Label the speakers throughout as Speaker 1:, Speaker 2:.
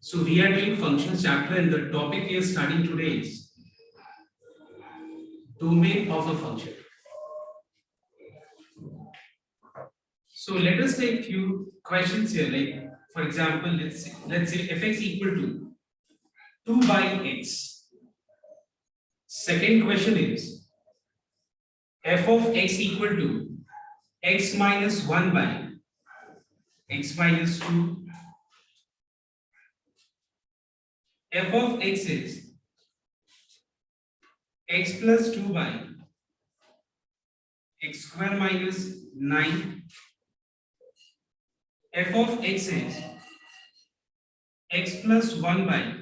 Speaker 1: So we are doing functions chapter, and the topic we are studying today is domain of a function. So let us take few questions here. Like for example, let's say fx equal to 2 by x. Second question is f of x equal to x minus 1 by x minus 2. F of x is x plus 2 by x square minus 9. F of x is x plus 1 by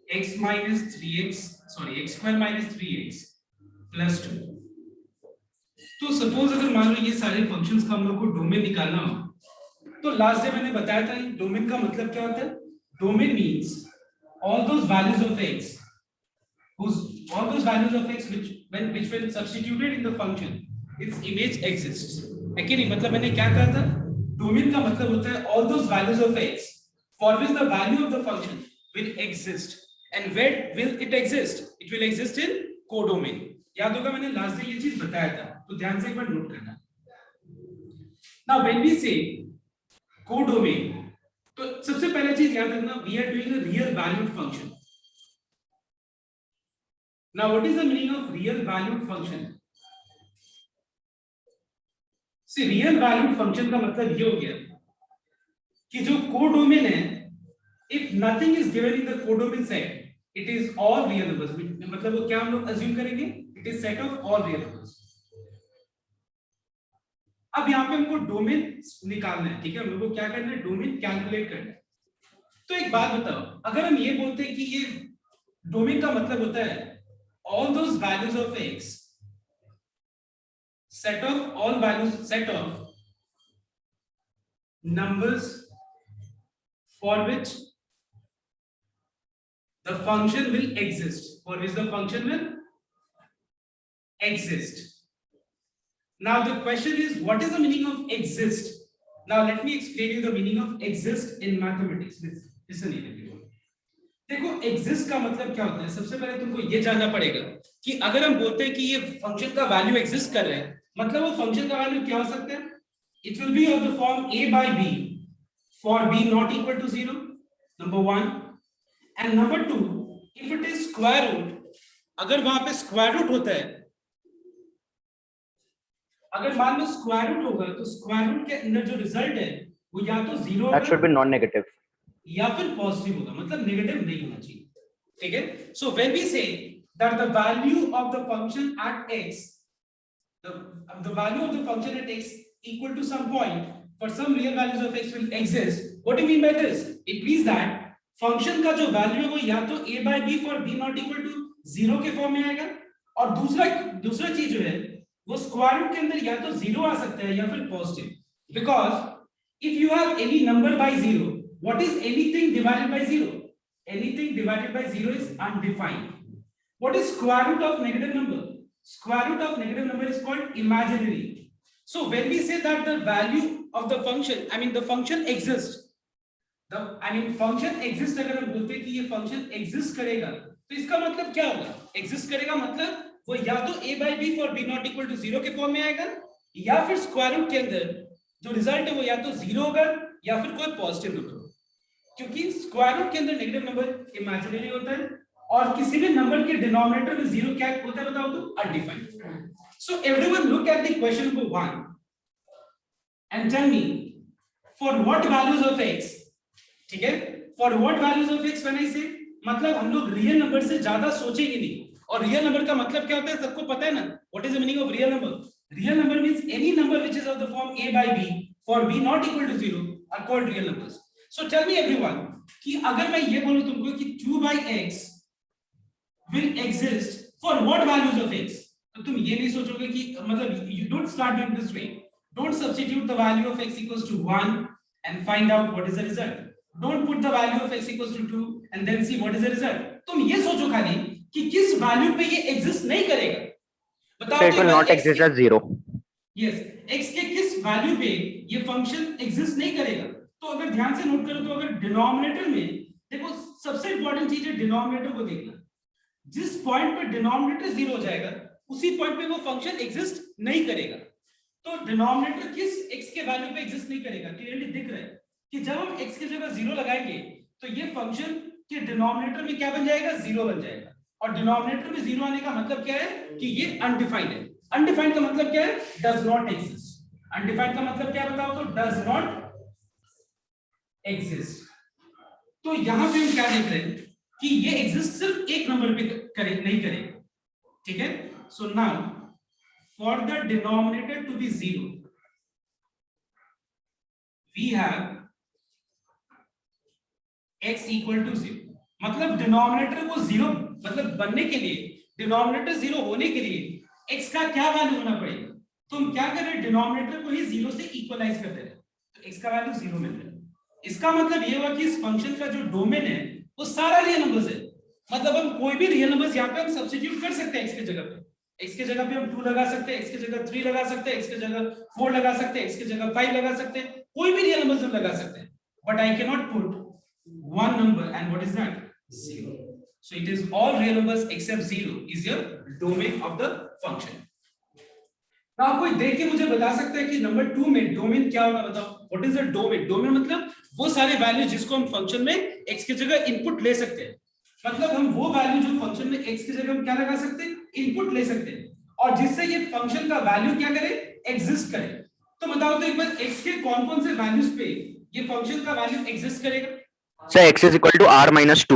Speaker 1: x minus 3x, sorry, x square minus 3x plus 2. तो suppose अगर मान लो ये सारे functions का हम लोग को domain निकालना हो, तो लास्ट डे मैंने बताया था डोमेन का मतलब क्या होता है. Domain means all those values of x which when substituted in the function its image exists. है कि नहीं? मतलब मैंने क्या कहा था, डोमेन का मतलब होता है all those values of x for which the value of the function will exist. And where will it exist? It will exist in codomain. याद होगा मैंने लास्ट डे ये चीज बताया था, तो ध्यान से एक बार नोट करना. Now when we say codomain, तो सबसे पहला चीज याद रखना, we are doing a real valued function. Now what is the meaning of real valued function? See, real valued function का मतलब ये हो गया कि जो कोडोमेन है, if nothing is given in the codomain set, it is all real numbers. मतलब वो क्या हम लोग assume करेंगे? It is set of all real numbers. अब यहाँ पे हमको डोमेन निकालना है, ठीक है? हम लोग को क्या करना है? डोमेन कैलकुलेट करना है. तो एक बात बताओ, अगर हम ये बोलते हैं कि ये डोमेन का मतलब होता है all those values of x, set of all values, set of numbers for which the function will exist, for which the function will exist. Now the question is, what is the meaning of exist? Now let me explain you the meaning of exist in mathematics. Listen everyone. देखो exist का मतलब क्या होता है. सबसे पहले तुमको ये जानना पड़ेगा कि अगर हम बोलते हैं कि ये फंक्शन का वैल्यू एग्जिस्ट कर रहा है, मतलब वो फंक्शन का वैल्यू क्या हो सकता है? It will be of the form a by b for b not equal to 0, number 1, and number 2, if it is square root, अगर वहां पे स्क्वायर रूट होता है, अगर मान लो स्क्वायर रूट होगा, तो स्क्वायर रूट के अंदर जो रिजल्ट है वो या तो 0 होगा,
Speaker 2: that should be non-negative,
Speaker 1: या फिर पॉजिटिव होगा, मतलब नेगेटिव नहीं होना चाहिए. ठीक है? So when we say that the value of the function at x, the value of the function at x equal to some point for some real values of x will exist. What do you mean by this? It means that function का जो value है वो या तो a by b for b not equal to 0 के form में आएगा, और दूसरा चीज जो है वो स्क्वायर रूट के अंदर या तो 0 आ सकता है या फिर positive. Because if you have any number by 0, what is anything divided by 0? Anything divided by 0 is undefined. What is square root of negative number? Square root of negative number is called imaginary. So when we say that the value of the function, I mean the function exists, function exists, अगर हम बोलते हैं कि ये function exist करेगा, तो इसका मतलब क्या होगा? exist करेगा मतलब वो या तो a by b for b not equal to 0 के फॉर्म में आएगा, या फिर स्क्वायर रूट के अंदर जो रिजल्ट है वो या तो 0 होगा या फिर कोई पॉजिटिव नंबर होगा, क्योंकि स्क्वायर रूट के अंदर नेगेटिव नंबर इमेजिनरी होता है, और किसी भी नंबर के डिनोमिनेटर में 0 क्या होता है बताओ तो? Undefined. So everyone look at the question number 1 and tell me for what values of x, ठीक है? for what values of x when I say, मतलब हम लोग रियल नंबर से ज्यादा सोचेंगे नहीं. और रियल नंबर का मतलब क्या होता है सबको पता है ना? What is the meaning of real number? Real number means any number which is of the form a by b for b not equal to 0 are called real numbers. So tell me everyone कि अगर मैं ये बोलूं तुमको कि 2 by x will exist for what values of x, तो तुम ये नहीं सोचोगे कि मतलब you don't start doing this way. Don't substitute the value of x equals to 1 and find out what is the result. Don't put the value of x equals to 2 and then see what is the result. तुम ये सोचो खाली कि किस value पे ये exist नहीं करेगा. बताओ.
Speaker 2: so it will not exist as 0.
Speaker 1: Yes, x के किस वैल्यू पे ये फंक्शन एग्जिस्ट नहीं करेगा? तो अगर ध्यान से नोट करो तो अगर डिनोमिनेटर में देखो, सबसे इंपॉर्टेंट चीज है डिनोमिनेटर को देखना। जिस पॉइंट पे डिनोमिनेटर 0 हो जाएगा उसी पॉइंट पे वो फंक्शन एग्जिस्ट नहीं करेगा। तो डिनोमिनेटर किस x के वैल्यू पे एग्जिस्ट नहीं करेगा, क्लियरली दिख रहा है कि जब हम x की जगह 0 लगाएंगे तो ये फंक्शन के डिनोमिनेटर में क्या बन जाएगा, 0 बन जाएगा। और डिनोमिनेटर में 0 आने का मतलब क्या है कि ये अनडिफाइंड है। अनडिफाइंड का मतलब क्या है, डज नॉट एग्जिस्ट। अनडिफाइंड का मतलब क्या बताओ तो, डज नॉट एग्जिस्ट। तो यहां पे हम क्या देख रहे हैं कि ये एग्जिस्ट सिर्फ एक नंबर पे नहीं करेगा, ठीक है। So now for the denominator to be 0 we have x equal to 0। मतलब डिनोमिनेटर को 0 मतलब बनने के लिए, डिनोमिनेटर 0 होने के लिए x का क्या वैल्यू होना पड़ेगा। तो हम क्या कर रहे हैं, डिनोमिनेटर को ही 0 से इक्वलाइज कर दे रहे हैं, तो x का वैल्यू 0 मिल रहा है। इसका मतलब ये हुआ कि इस फंक्शन का जो डोमेन है वो सारा रियल नंबर्स है। मतलब हम कोई भी रियल नंबर्स यहाँ पे हम सब्स्टिट्यूट कर सकते हैं x के जगह पे। x के जगह पे हम 2 लगा सकते हैं, x के जगह 3 लगा सकते हैं, x के जगह 4 लगा सकते हैं, x के जगह 5 लगा सकते हैं, कोई भी रियल नंबर्स हम लगा सकते हैं। But I can not put one number, and what is that, 0. So it is all real numbers except 0 is your domain of the function. Now कोई देख के मुझे बता सकता है कि नंबर 2 में डोमेन क्या होगा, बताओ what is the domain. Domain मतलब वो सारे वैल्यू जिसको हम फंक्शन में x की जगह इनपुट ले सकते हैं। मतलब हम वो वैल्यू जो फंक्शन में x की जगह हम क्या लगा सकते हैं, इनपुट ले सकते हैं, और जिससे ये फंक्शन का वैल्यू क्या करे, एग्जिस्ट करे। तो बताओ तो एक बार x के कौन-कौन से वैल्यूज पे ये फंक्शन का वैल्यू एग्जिस्ट करेगा।
Speaker 2: Sir x is equal to r minus 2।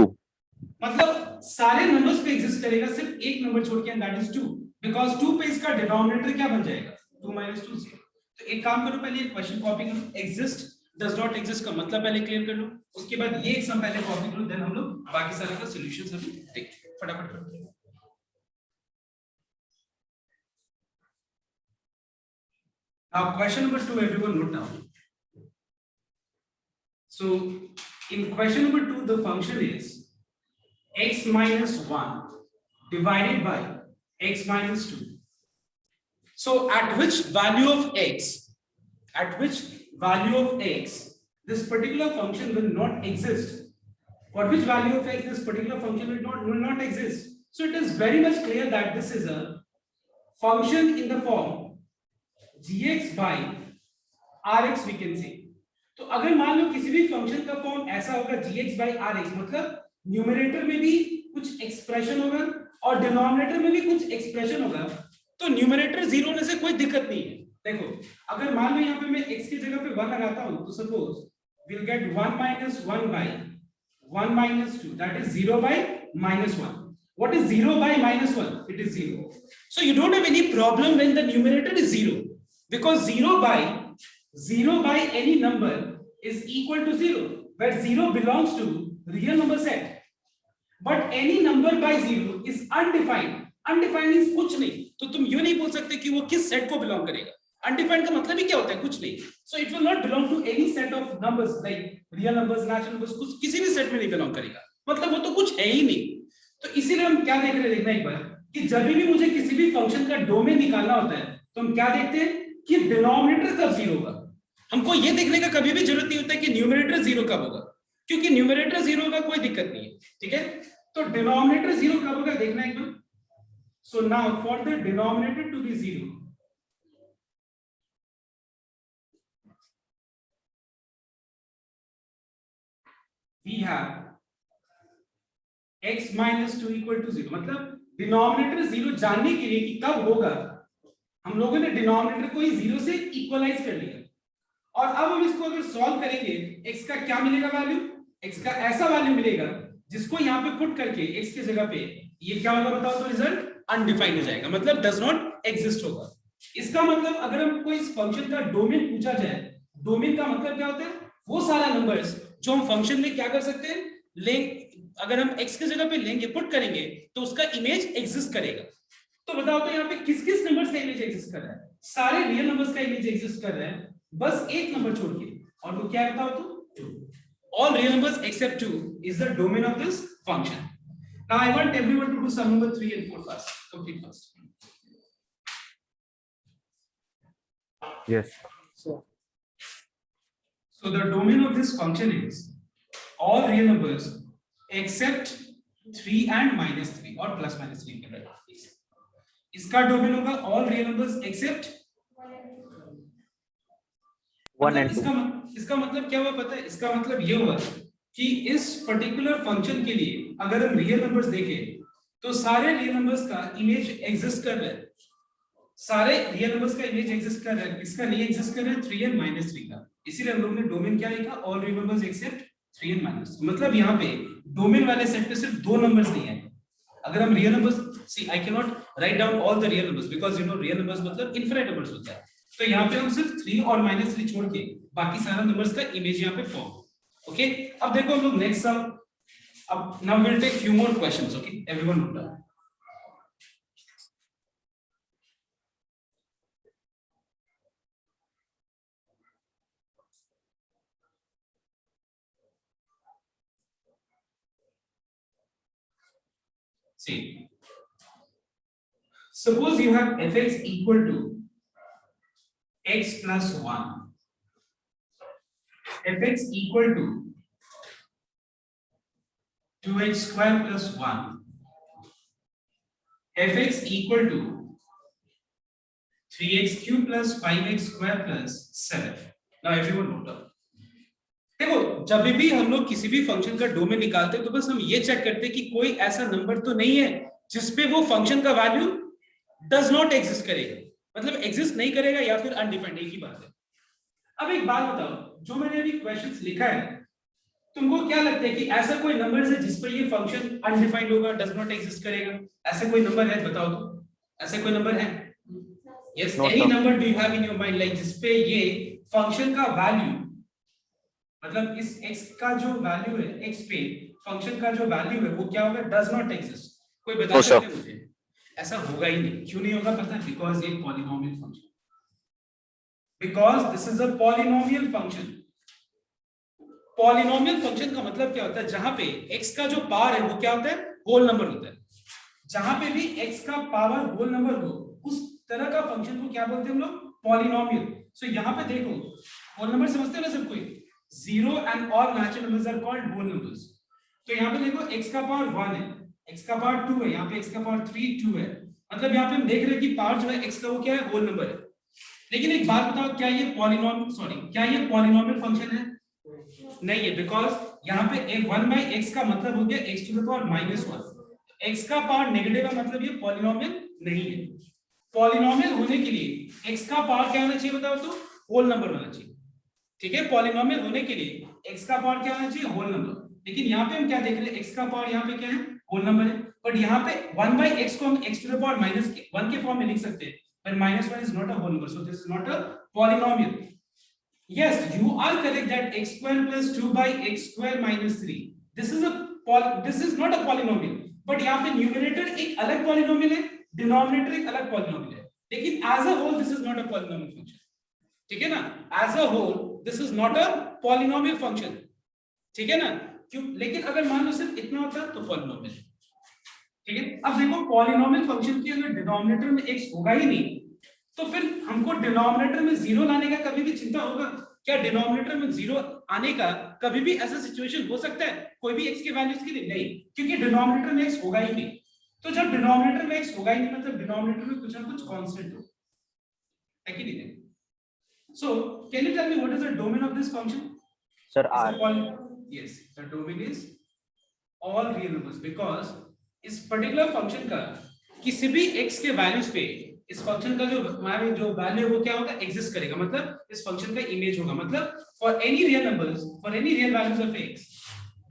Speaker 1: मतलब सारे नंबर्स पे एग्जिस्ट करेगा, सिर्फ एक नंबर छोड़ के, एंड दैट इज 2, बिकॉज़ 2 पे इसका डिनोमिनेटर क्या बन जाएगा, 2 - 2 0। तो एक काम करो, पहले एक क्वेश्चन कॉपी करो, एग्जिस्ट डज नॉट एग्जिस्ट का मतलब पहले क्लियर कर लो, उसके बाद ये एक सम पहले कॉपी करो, देन हम लोग बाकी सारे का सॉल्यूशंस अभी देखते हैं, फटाफट करो। Now question number 2, everyone note down. So in question number 2 the function is x minus 1 divided by x minus 2. So at which value of x, this particular function will not exist. For which value of x this particular function will not exist. So it is very much clear that this is a function in the form gx by rx we can say. तो अगर मान लो किसी भी function का form ऐसा होगा gx by rx, मतलब numerator में भी कुछ एक्सप्रेशन होगा और डिनोमिनेटर में भी कुछ एक्सप्रेशन होगा, तो न्यूमरेटर 0 होने से कोई दिक्कत नहीं है। देखो अगर मान लो यहाँ पे मैं x की जगह पे 1 लगाता हूँ, तो suppose we'll get 1 minus 1 by 1 minus 2, that is 0 by minus 1. What is 0 by minus 1? It is 0. So you don't have any problem when the numerator is 0, because 0 by any number is equal to 0, where 0 belongs to real number set. But any number by 0 is undefined. Undefined means कुछ नहीं, तो तुम यूं नहीं बोल सकते कि वो किस सेट को बिलोंग करेगा। Undefined का मतलब ही क्या होता है, कुछ नहीं। So it will not belong to any set of numbers like real numbers, natural numbers, कुछ किसी भी सेट में नहीं बिलोंग करेगा, मतलब वो तो कुछ है ही नहीं। तो इसीलिए हम क्या देख रहे हैं, देखना एक बार कि जब भी मुझे किसी भी फंक्शन का डोमेन निकालना होता है तो हम क्या देखते हैं कि डिनोमिनेटर कब 0 होगा। हमको ये देखने का कभी भी जरूरत नहीं होता है कि न्यूमरेटर 0 कब होगा, क्योंकि न्यूमरेटर 0 होगा कोई दिक्कत नहीं है, ठीक है। तो डिनोमिनेटर 0 कब होगा देखना एक बार। So now for the denominator to be 0, we have x minus 2 equal to 0। मतलब डिनोमिनेटर 0 जानने के लिए कि कब होगा, हम लोगों ने डिनोमिनेटर को ही 0 से इक्वलाइज कर लिया, और अब हम इसको अगर सॉल्व करेंगे x का क्या मिलेगा वैल्यू, x का ऐसा वैल्यू मिलेगा जिसको यहाँ पे पुट करके x की जगह पे ये क्या होगा बताओ तो, रिजल्ट अनडिफाइंड हो जाएगा, मतलब डज नॉट एग्जिस्ट होगा। इसका मतलब अगर हमको इस फंक्शन का डोमेन पूछा जाए, डोमेन का मतलब क्या होता है, वो सारा नंबर्स जो हम फंक्शन में क्या कर सकते हैं, ले अगर हम x की जगह पे लेंगे, पुट करेंगे, तो उसका इमेज एग्जिस्ट करेगा। तो बताओ तो यहाँ पे किस किस नंबर्स का इमेज एग्जिस्ट कर रहा है, सारे रियल नंबर्स का इमेज एग्जिस्ट कर रहा है, बस एक नंबर छोड़ के, और वो क्या है बताओ तो, 2। All real numbers except 2 is the domain of this function. Now I want everyone to do sum number 3 and 4 first, complete first.
Speaker 2: Yes.
Speaker 1: So So the domain of this function is all real numbers except 3 and -3 और +-3 के right. इसका domain होगा all real numbers except
Speaker 2: 1 and 2।
Speaker 1: इसका मतलब क्या हुआ पता है? इसका मतलब ये हुआ कि इस पर्टिकुलर फंक्शन के लिए अगर हम रियल नंबर्स देखें तो सारे रियल नंबर्स का इमेज एग्जिस्ट कर रहा है, सारे रियल नंबर्स का इमेज एग्जिस्ट कर रहा है। इसका नहीं एग्जिस्ट कर रहा है 3 and -3 का, इसीलिए हम लोग ने डोमेन क्या लिखा? All real numbers accept 3 and -3। मतलब यहाँ पे डोमेन वाले सेट पे सिर्फ 2 नंबर्स नहीं है। अगर हम real numbers, see I can not write down all the real numbers because you know real numbers मतलब इनफिनिट नंबर्स होता है, तो यहाँ पे हम सिर्फ 3 और -3 छोड़ के बाकी सारा नंबर्स का इमेज यहाँ पे फॉर्म। ओके, अब देखो हम लोग नेक्स्ट सम, अब now we will take few more questions. Okay, everyone note down. See, suppose you have fx equal to x plus 1, fx equal to 2x square plus 1, fx equal to 3x cube plus 5x square plus 7। Now everyone note down। देखो, जब भी हम लोग किसी भी function का domain निकालते हैं तो बस हम ये चेक करते हैं कि कोई ऐसा नंबर तो नहीं है जिसपे वो फंक्शन का वैल्यू डज नॉट एग्जिस्ट करेगा, मतलब एग्जिस्ट नहीं करेगा या फिर अनडिफाइंड, एक ही बात है। अब एक बात बताओ, जो मैंने अभी क्वेश्चंस लिखा है तुमको क्या लगता है कि ऐसा कोई नंबर है जिस पर ये फंक्शन अनडिफाइंड होगा, डज नॉट एग्जिस्ट करेगा? ऐसा कोई नंबर है? बताओ तो, ऐसा कोई नंबर है? Yes, any number do you have in your mind like जिस पे ये फंक्शन का वैल्यू, मतलब इस x का जो वैल्यू है, x पे फंक्शन का जो वैल्यू है वो क्या होगा? Does not exist. कोई बता सकते हैं मुझे? ऐसा होगा ही नहीं। क्यों नहीं होगा पता है? बिकॉज़ ये polynomial function, because this is a polynomial function. Polynomial function का मतलब क्या होता है? जहां पे x का जो पावर है वो क्या होता है? होल नंबर होता है। जहां पे भी x का पावर होल नंबर हो उस तरह का फंक्शन को क्या बोलते हैं हम लोग? पॉलिनोमियल। सो यहाँ पे देखो, होल नंबर समझते हो ना सब कोई? 0 and all natural numbers are called whole numbers। तो यहाँ पे देखो x का पावर 1 है, x का पावर 2 है, यहाँ पे x का पावर 3 2 है, मतलब यहाँ पे हम देख रहे हैं कि पावर जो है x का वो क्या है? होल नंबर है। लेकिन एक बात बताओ, क्या ये पॉलिनोमियल फंक्शन है? नहीं है, बिकॉज यहाँ पे 1/x का मतलब हो गया x to the power -1। x का पावर नेगेटिव का मतलब ये पॉलिनोमियल नहीं है। पॉलिनोमियल होने के लिए x का पावर क्या होना चाहिए बताओ तो? होल नंबर होना चाहिए। ठीक है, पॉलिनोमियल होने के लिए x का पावर क्या होना चाहिए? Whole number. लेकिन यहाँ पे हम क्या देख रहे हैं? x का पावर यहाँ पे क्या है? होल नंबर है। बट यहाँ पे 1/x को हम x to the power -1 के फॉर्म में लिख सकते हैं, but -1 is not a whole number, so this is not a polynomial। Yes, you are correct that x square plus 2/x square minus 3, this is not a polynomial। but यहाँ पे numerator एक अलग polynomial है, denominator एक अलग polynomial है, लेकिन as a whole this is not a polynomial function. ठीक है ना? As a whole this is not a polynomial function. ठीक है ना? क्यों? लेकिन अगर मान लो सिर्फ इतना होता तो पॉलिनोमियल। ठीक है, अब देखो पॉलिनोमियल फंक्शन की अगर डिनोमिनेटर में x होगा ही नहीं तो फिर हमको डिनोमिनेटर में 0 लाने का कभी भी चिंता होगा क्या? डिनोमिनेटर में 0 आने का कभी भी ऐसा सिचुएशन हो सकता है कोई भी x के वैल्यूज के लिए? नहीं, क्योंकि डिनोमिनेटर में x होगा ही नहीं। तो जब डिनोमिनेटर में x होगा ही नहीं मतलब डिनोमिनेटर में कुछ ना कुछ कांस्टेंट हो, है कि नहीं? So, can you tell me what is the domain of this function?
Speaker 2: Sir, R.
Speaker 1: Yes, the domain is all real numbers because इस पर्टिकुलर फंक्शन का किसी भी x के वैल्यूज पे इस फंक्शन का जो वैल्यू वो क्या होगा? एग्जिस्ट करेगा, मतलब इस फंक्शन का इमेज होगा। मतलब for any real numbers, for any real values of x,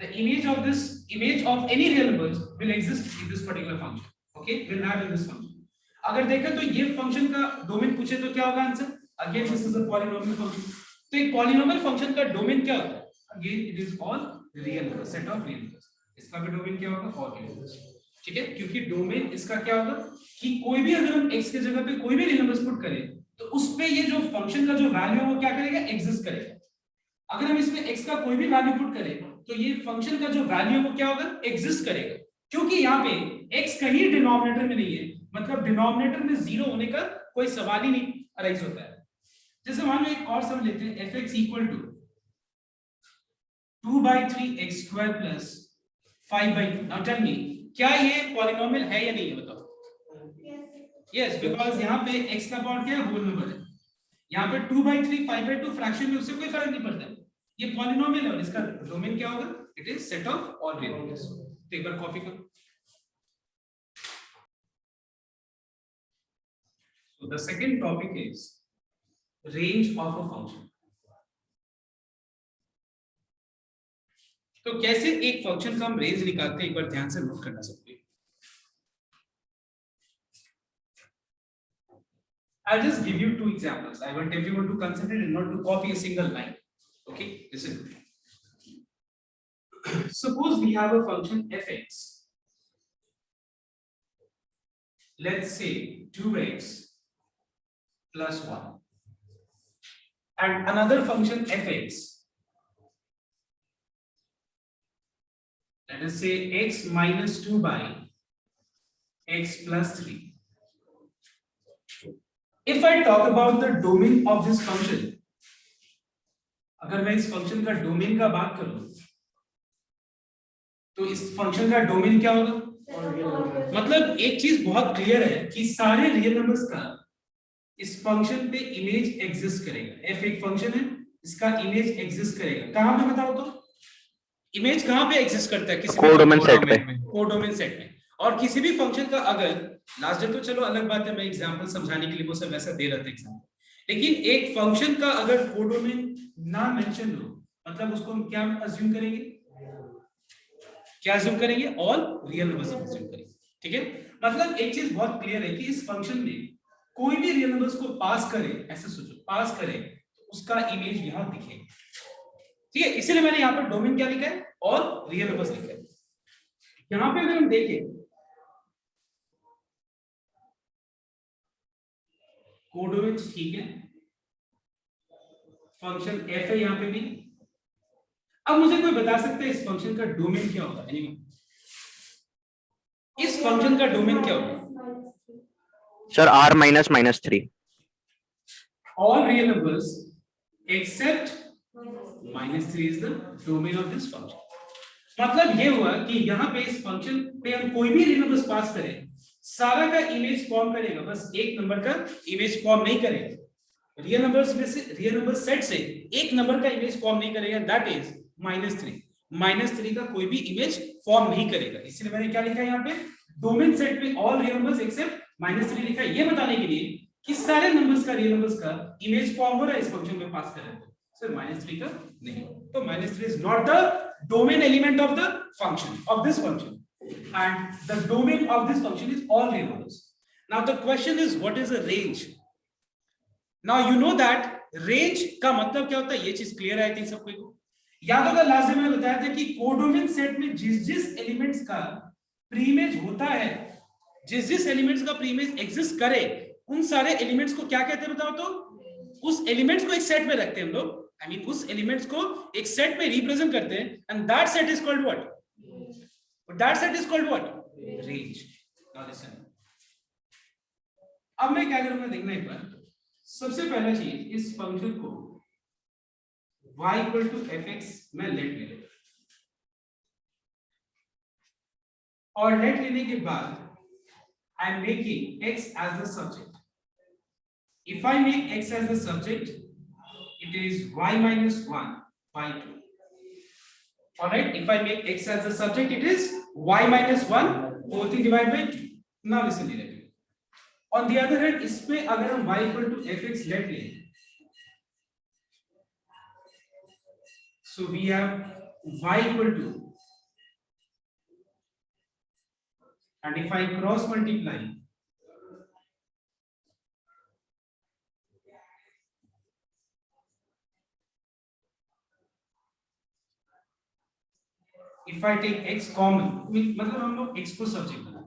Speaker 1: the image of any real numbers will exist in this particular function। okay, will have in this function। अगर देखें तो ये फंक्शन का domain पूछे तो क्या होगा answer? Again, this is a polynomial function। तो एक polynomial function का डोमेन क्या होता है? Again, it is all real numbers, set of real numbers। इसका भी डोमेन क्या होगा? all real numbers। ठीक है, क्योंकि डोमेन इसका क्या होगा कि कोई भी अगर हम x के जगह पे कोई भी रियल नंबर्स पुट करें तो उस पे ये जो फंक्शन का जो वैल्यू है वो क्या करेगा? एग्जिस्ट करेगा। अगर हम इसमें x का कोई भी वैल्यू पुट करें तो ये फंक्शन का जो वैल्यू है वो क्या होगा? एग्जिस्ट करेगा, क्योंकि यहाँ पे x कहीं डिनोमिनेटर में नहीं है, मतलब डिनोमिनेटर में 0 होने का कोई सवाल ही नहीं अराइज होता है। जैसे मान लो एक और सम लेते हैं, fx equal to 2/3 x² plus 5/2. Now tell me, क्या ये पॉलिनोमियल है या नहीं है, बताओ। यस, बिकॉज यहाँ पे x का पावर क्या है, होल नंबर है। यहाँ पे 2/3 5/2 फ्रैक्शन में, उससे कोई फर्क नहीं पड़ता। ये पॉलिनोमियल है और इसका डोमेन क्या होगा, it is set of all real numbers. तो एक बार कॉपी करो। So the second topic is range of a function. तो कैसे एक फंक्शन का हम रेंज निकालते हैं, एक बार ध्यान से नोट करना सकते हैं। I'll just give you two examples. I want everyone to concentrate and not to copy a single line. Okay, listen. Suppose we have a function fx. Let's say 2x plus 1. And another function fx. Let us say x minus 2 by x plus 3. If I talk about the domain of this function, अगर मैं इस function का domain का बात करूं, तो इस function का डोमेन क्या होगा? मतलब एक चीज बहुत क्लियर है कि सारे रियल नंबर्स का इस फंक्शन पे इमेज एग्जिस्ट करेगा। f एक फंक्शन है, इसका इमेज एग्जिस्ट करेगा। कहां पे बताओ तो? इमेज कहां पे एग्जिस्ट करता है? किसी
Speaker 2: कोडोमेन सेट पे।
Speaker 1: कोडोमेन सेट में। और किसी भी फंक्शन का अगर लास्ट डे, तो चलो अलग बात है, मैं एग्जांपल समझाने के लिए वो सब वैसा दे रहा था एग्जांपल, लेकिन एक फंक्शन का अगर कोडोमेन ना मेंशन हो, मतलब उसको हम क्या अज्यूम करेंगे? क्या अज्यूम करेंगे? ऑल रियल नंबर्स अज्यूम करेंगे। ठीक है, मतलब एक चीज बहुत क्लियर है कि इस फंक्शन में कोई भी रियल नंबर्स को पास करे, ऐसे सोचो, पास करे तो उसका इमेज यहां दिखेगा। ठीक है, इसीलिए मैंने यहाँ पर डोमेन क्या लिखा है? ऑल रियल नंबर्स लिखा है। यहां पे अगर हम देखें, कोडोमेन ठीक है, फंक्शन f है यहां पे भी। अब मुझे कोई बता सकता है इस फंक्शन का डोमेन क्या होगा? एनीवन? इस फंक्शन का डोमेन क्या होगा?
Speaker 2: Sir r minus minus 3.
Speaker 1: All real numbers except -3 is the domain of this function. मतलब ये हुआ कि यहाँ पे इस फंक्शन पे हम कोई भी रियल नंबर्स पास करें, सारा का इमेज फॉर्म करेगा, बस एक नंबर का इमेज फॉर्म नहीं करेगा। रियल नंबर्स में से, रियल नंबर सेट से एक नंबर का इमेज फॉर्म नहीं करेगा, दैट इज -3। -3 का कोई भी इमेज फॉर्म नहीं करेगा। इसलिए मैंने क्या लिखा है यहाँ पे? डोमेन सेट पे ऑल रियल नंबर्स एक्सेप्ट -3 लिखा है, ये बताने के लिए कि सारे नंबर्स का, रियल नंबर्स का इमेज फॉर्म हो रहा है इस फंक्शन में पास कर रहे हैं। सर -3 का नहीं, तो -3 is not the domain element of the function, of this function, and the domain of this function is all real numbers. Now the question is, what is a range? Now you know that range का मतलब क्या होता है, ये चीज clear है I think सबको। याद होगा लास्ट में मैंने बताया था कि कोडोमेन सेट में जिस जिस एलिमेंट्स का प्रीइमेज होता है, जिस जिस एलिमेंट्स का प्रीइमेज एग्जिस्ट करे, उन सारे एलिमेंट्स को क्या कहते हैं बताओ तो? उस एलिमेंट्स को एक सेट में रखते हैं हम लोग, I mean, उस एलिमेंट्स को एक सेट में रिप्रेजेंट करते हैं, and that set is called what? That set is called what? Range. Now listen. अब मैं क्या करूंगा देखना एक बार। सबसे पहला चीज, इस फंक्शन को y equal to fx मैं लेट ले लेता, और लेट लेने के बाद I am making x as the subject. If I make x as the subject, it is y minus 1 by 2. All right, if I make x as the subject, it is y minus 1 whole thing divided by 2. Now listen to that. On the other hand, इसमें अगर हम y equal to fx let लें, so we have y equal to, and if I cross multiply, if I take x common, मतलब हम लोग x को subject बना,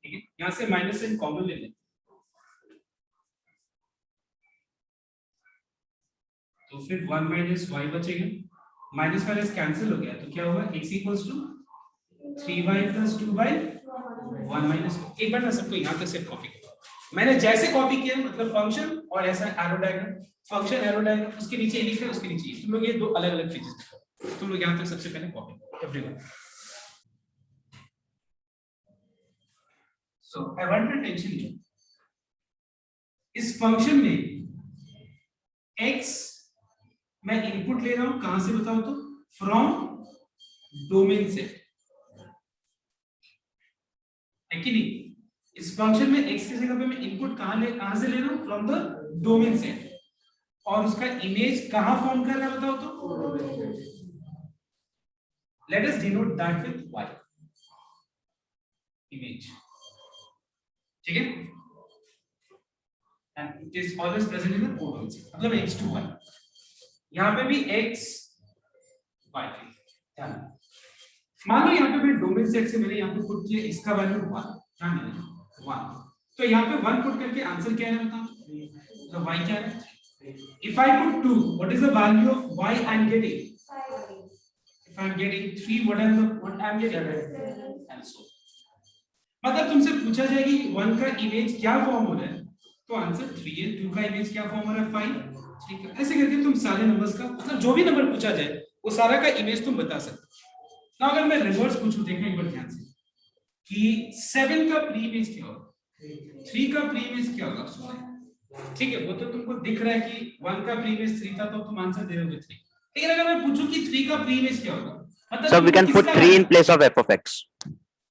Speaker 1: ठीक है, यहां से माइनस साइन कॉमन ले लें, तो फिर 1 माइनस y बचेगा, माइनस माइनस कैंसिल हो गया, तो क्या होगा? x equals to 3y plus 2y 1 minus 1। एक बार ना सबको यहाँ पे सिर्फ कॉपी करो, मैंने जैसे कॉपी किया मतलब फंक्शन और ऐसा arrow diagram, function arrow diagram, उसके नीचे ये लिख रहे हैं, उसके नीचे तुम लोग ये दो अलग अलग पेजेस तुम लोग यहाँ पे सबसे पहले कॉपी करो everyone. So I want your attention here, इस फंक्शन में x मैं इनपुट ले रहा हूं कहां से बताओ तो, फ्रॉम डोमेन से, है कि नहीं? इस फंक्शन में x की जगह पे मैं इनपुट कहां से ले रहा हूं, फ्रॉम द डोमेन से, और उसका इमेज कहां फॉर्म कर रहा है बताओ तो, let us denote that with y, image, ठीक है, and it is always present in the codon, मतलब x to y, यहां पे भी x y, ध्यान, मान लो यहाँ पे मैं डोमेन सेट से मैंने यहाँ पे पुट किया इसका वैल्यू 1, ध्यान देना 1, तो यहाँ पे 1 पुट करके आंसर क्या है बताओ, तो y क्या है? If I put 2, what is the value of y I'm getting? 5. If I'm getting 3, what I'm getting? And so, मतलब तुमसे पूछा जाए कि 1 का इमेज क्या फॉर्म हो रहा है, तो आंसर 3 है, 2 का इमेज क्या फॉर्म हो रहा है 5, ठीक है, ऐसे करके तुम सारे नंबर्स का मतलब जो भी नंबर पूछा जाए वो सारा का इमेज तुम बता सकते हो। ना अगर मैं रिवर्स पूछूं, देखना एक बार ध्यान से कि 7 का प्री इमेज क्या होगा, 3 का प्री इमेज क्या होगा, सुना, ठीक है, वो तो तुमको दिख रहा है कि 1 का प्री इमेज 3 था तो तुम आंसर दे दोगे 3, लेकिन अगर मैं पूछूं कि 3 का प्री इमेज क्या होगा, मतलब
Speaker 2: So we can put 3 in place of f of x.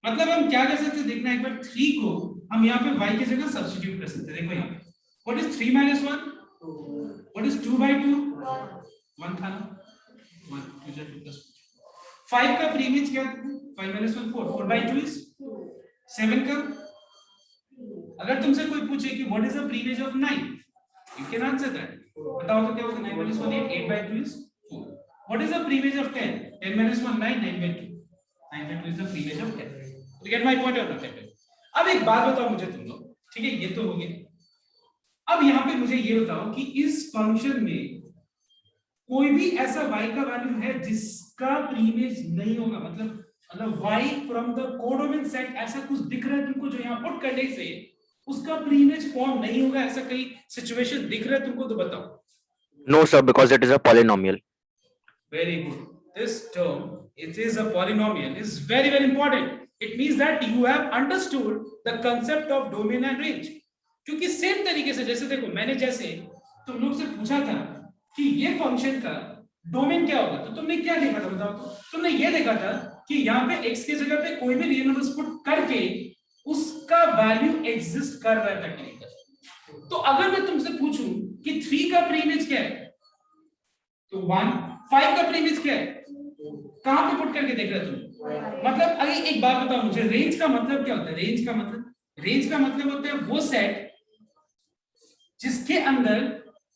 Speaker 1: मतलब हम क्या कर सकते हैं, देखना एक बार, 3 को हम यहाँ पे y की जगह सब्स्टिट्यूट कर सकते हैं। देखो यहाँ पे what is 3 minus 1, what is 2 by 2, 1 था ना, 1 2 जा 2 plus 5 का प्री इमेज क्या था, 5 minus 1 4, 4 by 2 is 7 का, अगर तुमसे कोई पूछे कि what is the pre image of 9, you can answer that, बताओ तो क्या होगा, 9 minus 1 8, 8 by 2 is 4, what is the pre image of 10, 10 minus 1 9, 9 by 2, 9 by 2 is the pre image of 10, you get my point or not? अब एक बात बताओ मुझे तुम लोग, ठीक है, ये तो हो गया, अब यहाँ पे मुझे ये बताओ कि इस फंक्शन में कोई भी ऐसा y का वैल्यू है जिसका प्री इमेज नहीं होगा, मतलब y from the codomain set ऐसा कुछ दिख रहा है तुमको जो यहाँ पुट करने से उसका प्री इमेज फॉर्म नहीं होगा, ऐसा कहीं सिचुएशन दिख रहा है तुमको तो बताओ।
Speaker 2: No sir, because it is a polynomial.
Speaker 1: Very good. This term, it is a polynomial, is very very important. It means that you have understood the concept of domain and range. क्योंकि same तरीके से जैसे देखो मैंने जैसे तुम लोग से पूछा था कि ये फंक्शन का डोमेन क्या होगा, तो तुमने क्या देखा था बताओ तो, तुमने ये देखा था कि यहाँ पे x की जगह पे कोई भी रियल नंबर्स पुट करके उसका वैल्यू एग्जिस्ट कर रहा है प्रैक्टिकली। तो अगर मैं तुमसे पूछूं कि 3 का प्री इमेज क्या है, तो 1, 5 का प्री इमेज क्या है, कहां पे पुट करके देख रहे हो तुम, मतलब अगर एक बात बताओ मुझे, रेंज का मतलब क्या होता है, रेंज का मतलब होता है वो सेट जिसके अंदर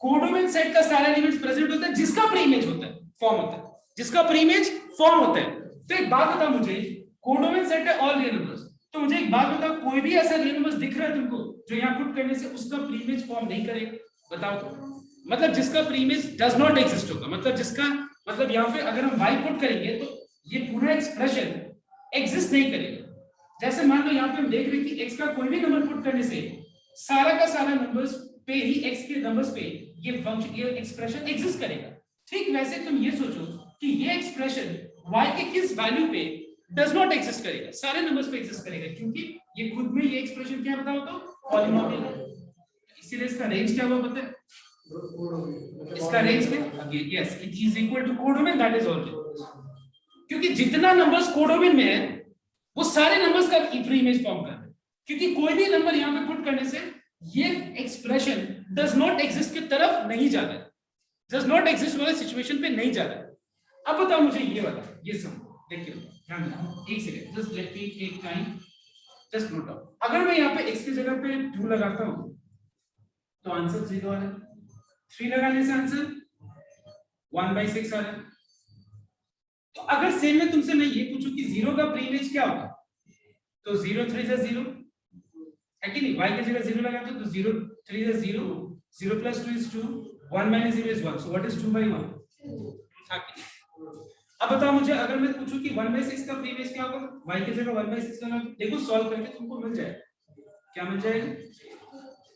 Speaker 1: कोडोमेन सेट का सारा एलिमेंट्स प्रेजेंट होता है, जिसका प्री इमेज होता है, फॉर्म होता है, जिसका प्री इमेज फॉर्म होता है। तो एक बात बताओ मुझे, कोडोमेन सेट है ऑल रियल नंबर्स, तो मुझे एक बात बताओ कोई भी ऐसा रियल नंबर्स दिख रहा है तुमको जो यहाँ पुट करने से उसका प्री इमेज फॉर्म नहीं करेगा, बताओ तो, मतलब जिसका pre image does not exist होगा, मतलब जिसका मतलब यहाँ पे अगर हम y पुट करेंगे तो ये पूरा एक्सप्रेशन एग्जिस्ट नहीं करेगा। जैसे मान लो यहाँ पे हम देख रहे हैं कि x का कोई भी नंबर पुट करने से सारा का सारा नंबर्स पे ही x के नंबर्स पे ये फंक्शन ये एक्सप्रेशन एग्जिस्ट करेगा, ठीक वैसे तुम ये सोचो कि ये एक्सप्रेशन y के किस वैल्यू पे डज नॉट एग्जिस्ट करेगा, सारे नंबर्स पे एग्जिस्ट करेगा, क्योंकि ये खुद में ये एक्सप्रेशन क्या बताओ तो पॉलीनोमियल है, इसीलिए इसका रेंज क्या हुआ पता है, इसका रेंज क्या, yes it is equal to codomain, that is all, क्योंकि जितना नंबर्स कोडोमेन में है वो सारे नंबर्स का प्री इमेज फॉर्म कर रहे हैं, क्योंकि कोई भी नंबर यहाँ पे पुट करने से ये एक्सप्रेशन डज नॉट एग्जिस्ट की तरफ नहीं जाता है, डज नॉट एग्जिस्ट वाले सिचुएशन पे नहीं जाता है। अब बताओ मुझे ये वाला, ये समझो, देखिए ध्यान देना, एक second, just let me take time, just note down, अगर मैं यहाँ पे x की जगह पे 2 लगाता हूँ तो आंसर 0 आ रहा है, 3 लगाने से आंसर 1/6 आ रहा है। तो अगर सेम में तुमसे मैं ये पूछूं कि 0 का प्री इमेज क्या होगा, तो 0 3 से 0 है कि नहीं, y की जगह 0 लगाते हो तो 0 3 से 0, 0 plus 2 is 2, 1 minus 0 is 1, so what is 2/1, अब बताओ मुझे, अगर मैं पूछूं कि 1/6 का प्रीवियस क्या होगा, y की जगह 1/6 करना, देखो सॉल्व करके तुमको मिल जाएगा, क्या मिल जाएगा,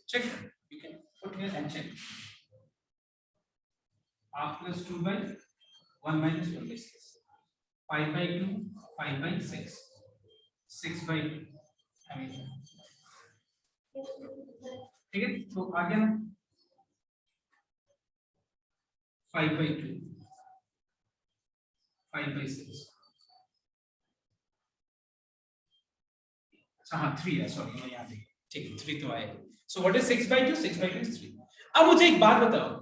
Speaker 1: check, you can put here and check, half plus 2 by 1 minus 1/6, 5 by 2, 5 by 6, 6 by 2, I mean, ठीक है, तो आ गया ना, 5 by 2, 5 by 6, हाँ 3 है, सॉरी मैं यहाँ देखा, ठीक है 3 तो आएगा, so what is 6 by 2, 6 by 2 is 3। अब मुझे एक बात बताओ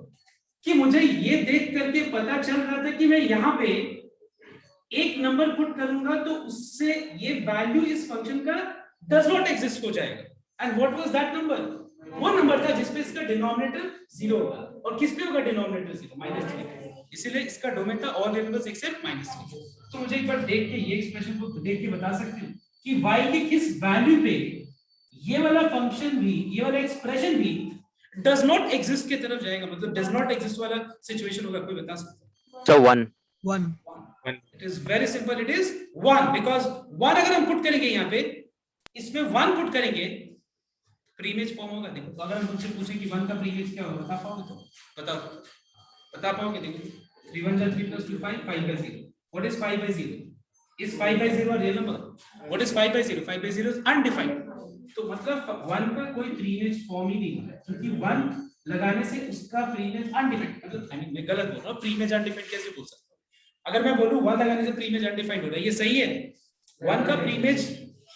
Speaker 1: कि मुझे ये देख करके पता चल रहा था कि मैं यहाँ पे एक नंबर पुट करूंगा तो उससे ये वैल्यू इस फंक्शन का डज नॉट एग्जिस्ट हो जाएगा, and what was that number, वो नंबर था जिसपे इसका डिनोमिनेटर 0 होगा, और किस पे होगा डिनोमिनेटर 0, -3, इसीलिए इसका डोमेन था ऑल वेरिएबल्स एक्सेप्ट -3। तो मुझे एक बार देख के ये एक्सप्रेशन को देख के बता सकते हो कि y के किस वैल्यू पे ये वाला फंक्शन भी, ये वाला एक्सप्रेशन भी डज नॉट एग्जिस्ट की तरफ जाएगा, मतलब डज नॉट एग्जिस्ट वाला सिचुएशन होगा, कोई बता सकता है?
Speaker 2: So 1.
Speaker 3: 1.
Speaker 1: It is very simple, it is 1, because 1 अगर हम पुट करेंगे यहाँ पे, इसमें 1 पुट करेंगे, प्रीमेज फॉर्म होगा। देखो अगर हम मुझसे पूछे कि 1 का प्रीमेज क्या होगा, बता पाओगे? तो बता पाओगे? देखो 3 1 3 + 2 5, 5/0। What is 5/0? Is 5/0 a real number? What is 5/0? 5/0 is undefined। तो मतलब 1 का कोई प्रीमेज फॉर्म ही नहीं है, क्योंकि 1 लगाने से उसका प्रीमेज अनडिफाइंड, मतलब आई मीन मैं गलत बोल रहा हूँ, प्रीमेज अनडिफाइंड कैसे बोल सकता हूँ? अगर मैं बोलूं 1 लगाने से प्रीमेज अनडिफाइंड हो रहा है, ये सही है? 1 का प्रीमेज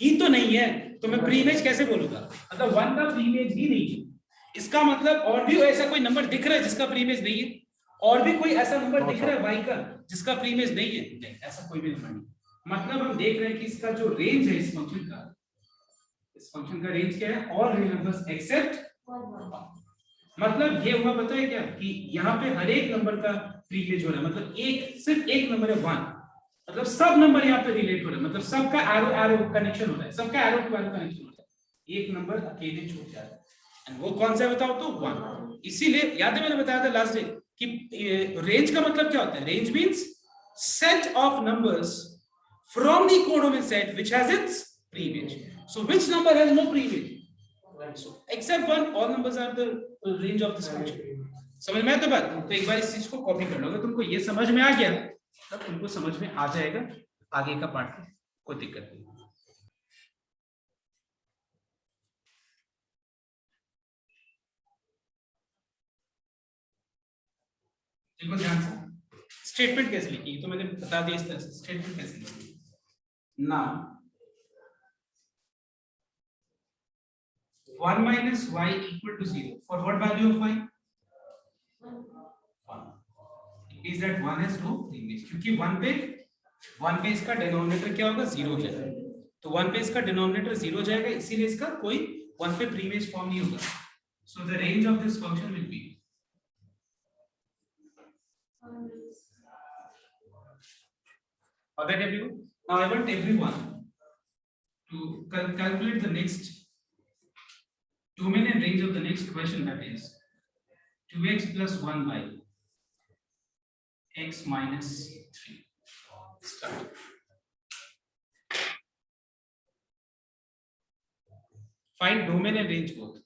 Speaker 1: ही तो नहीं है, तो मैं प्रीमेज कैसे बोलूंगा? मतलब 1 का प्रीमेज ही नहीं है, इसका मतलब और भी ऐसा कोई नंबर दिख रहा है जिसका प्रीमेज नहीं है, और भी कोई ऐसा नंबर दिख रहा है y का जिसका प्रीमेज नहीं है? नहीं, ऐसा कोई भी नंबर नहीं। मतलब हम देख रहे हैं कि इसका जो रेंज है इस फंक्शन का, इस फंक्शन का रेंज क्या है? All real numbers accept 1। मतलब ये हुआ, पता है क्या, कि यहाँ पे हर एक नंबर का प्रीमेज हो रहा है, मतलब सिर्फ एक नंबर है 1, मतलब सब नंबर यहाँ पे रिलेट हो रहा है, मतलब सबका एरो एरो कनेक्शन हो रहा है, सबका एरो टू एरो कनेक्शन हो रहा है, एक नंबर अकेले छूट जा रहा है, एंड वो कौन सा है बताओ? तो 1। इसीलिए याद है मैंने बताया था लास्ट डे कि रेंज का मतलब क्या होता है? Range means set of numbers from the codomain set which has its preimage. So which number has no preimage? So except 1, all numbers are the range of this function. समझ में आया तो बात? तो एक बार इस चीज को कॉपी कर लो, अगर तुमको ये समझ में आ गया तब तुमको समझ में आ जाएगा आगे का पार्ट, कोई दिक्कत नहीं। देखो ध्यान से, स्टेटमेंट कैसे लिखी तो मैंने बता दिया, इस तरह से स्टेटमेंट कैसे लिखी। Now 1 minus y equal to 0 for what value of y? 1। It means that 1 has no preimage, क्योंकि 1 पे इसका डिनोमिनेटर क्या होगा? 0 हो जाएगा, तो 1 पे इसका डिनोमिनेटर 0 हो जाएगा, इसीलिए इसका कोई 1 पे प्रीमेज फॉर्म नहीं होगा। So the range of this function will be that everyone. Now I want everyone to calculate the next domain and range of the next question, that is 2x plus 1 by x minus 3. Start. Find domain and range both.